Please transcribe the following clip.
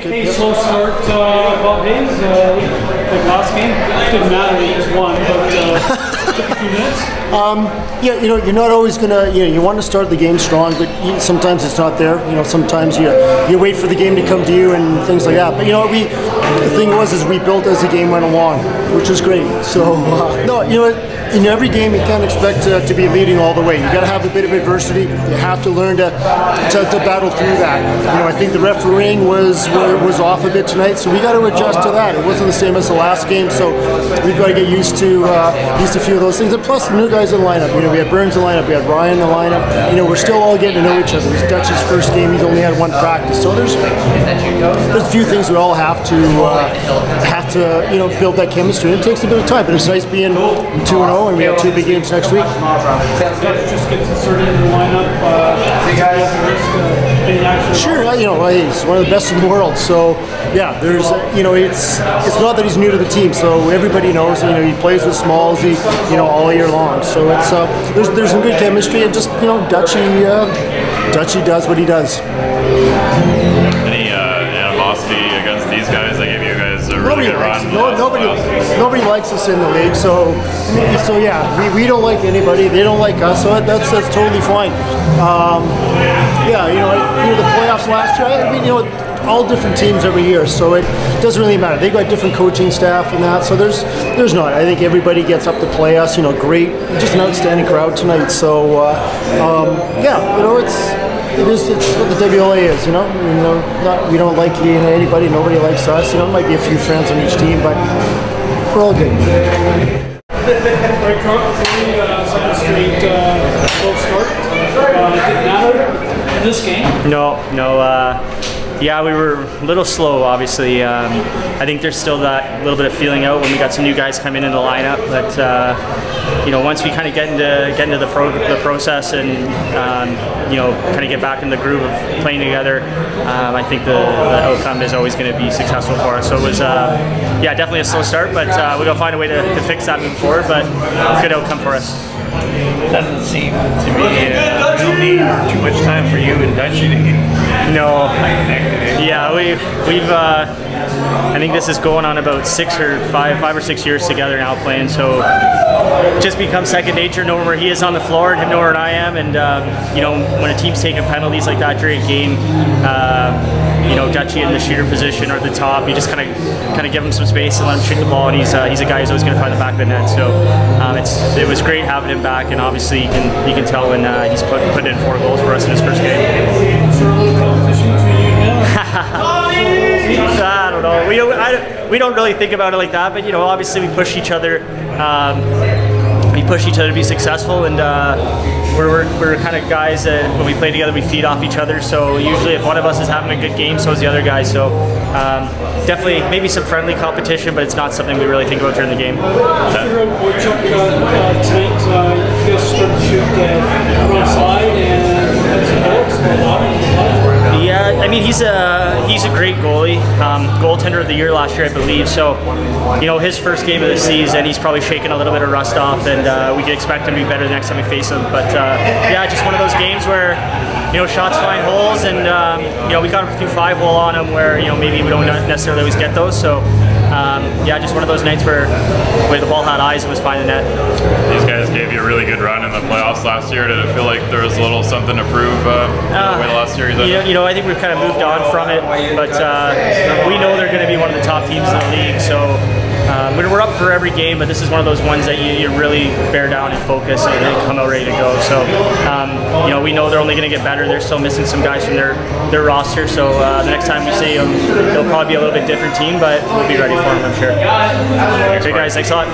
good. Hey, slow start, Bob Hayes. Like last game, it didn't matter. He just won, but took a few minutes. Yeah, you're not always gonna. You want to start the game strong, but sometimes it's not there. Sometimes you wait for the game to come to you and things like that. But the thing is we built as the game went along, which was great. So no, in every game you can't expect to be leading all the way. You got to have a bit of adversity. You have to learn to battle through that. I think the refereeing was off a bit tonight, so we got to adjust to that. It wasn't the same as the last game, so we've got to get used to a few of those things. And plus, the new guys in the lineup. We had Burns in the lineup, we had Ryan in the lineup. We're still all getting to know each other. It's Dutch's first game; he's only had one practice, so there's a few things we all have to build that chemistry. It takes a bit of time, but it's nice being 2-0, and we have 2 big games next week. Just get inserted in the lineup. Sure, he's one of the best in the world. So yeah, there's it's not that he's new to the team, so everybody knows. He plays with Smalls, all year long. So it's there's some good chemistry, and just Dutchy does what he does. Any animosity against these guys? They give you guys a really good run. Nobody likes us in the league, so yeah, we don't like anybody. They don't like us, so that's totally fine. The playoffs last year, all different teams every year, so it doesn't really matter. They got different coaching staff and that, so there's not. I think everybody gets up to play us. Great, just an outstanding crowd tonight. So it's what the WLA is. We don't like anybody. Nobody likes us. Might be a few friends on each team, but we're all good. Right, second straight slow start. Didn't matter in this game. No. Yeah, we were a little slow, obviously. I think there's still that little bit of feeling out when we got some new guys coming into the lineup. But once we kind of get into the process and kind of get back in the groove of playing together, I think the outcome is always going to be successful for us. So it was definitely a slow start, but we're going to find a way to fix that moving forward. But good outcome for us. It doesn't seem to me to need too much time for you and Dutchy to get Yeah, we've I think this is going on about 5 or 6 years together now playing, so it just becomes second nature, knowing where he is on the floor and him knowing where I am. And when a team's taking penalties like that during a game, Dutchy in the shooter position or at the top, you just kind of give him some space and let him shoot the ball, and he's a guy who's always going to find the back of the net. So it was great having him back, and obviously you can tell when he's put in 4 goals for us in his first game. I don't know. We don't really think about it like that, but obviously we push each other. To be successful, and we're kind of guys that when we play together we feed off each other. So usually if one of us is having a good game, so is the other guy. So definitely maybe some friendly competition, but it's not something we really think about during the game. Yeah, I mean he's a great goalie, goaltender of the year last year, I believe. So his first game of the season, he's probably shaking a little bit of rust off, and we can expect him to be better the next time we face him. But just one of those games where shots find holes, and we got a few 5-hole on him where maybe we don't necessarily always get those. So just one of those nights where the ball had eyes and was finding the net. These guys gave you a really good run in the playoffs last year. Did it feel like there was a little something to prove the way the last series ended? I think we've kind of moved on from it, but we know they're going to be one of the top teams in the league. So we're up for every game, but this is one of those ones that you really bear down and focus and really come out ready to go. So we know they're only going to get better. They're still missing some guys from their roster. So the next time we see them, they'll probably be a little bit different team, but we'll be ready for them, I'm sure. Okay, guys, thanks a lot.